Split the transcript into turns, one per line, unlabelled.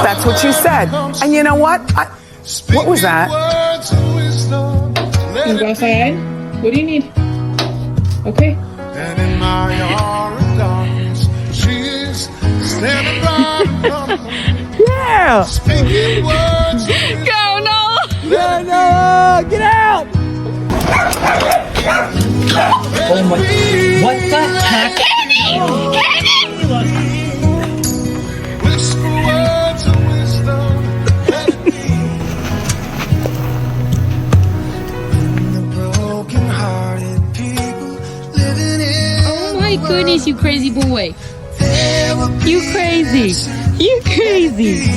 That's what you said. And you know what? What was that?
You go outside? What do you need? Okay.
And in my hour of darkness, she is standing by
Yeah.
speaking words.
Go, no!
Yeah, no, get out.
Oh my, what the heck?
Whisper words of wisdom. Let it be. The broken-hearted people living in.
Oh my goodness, you crazy boy. You crazy. You crazy.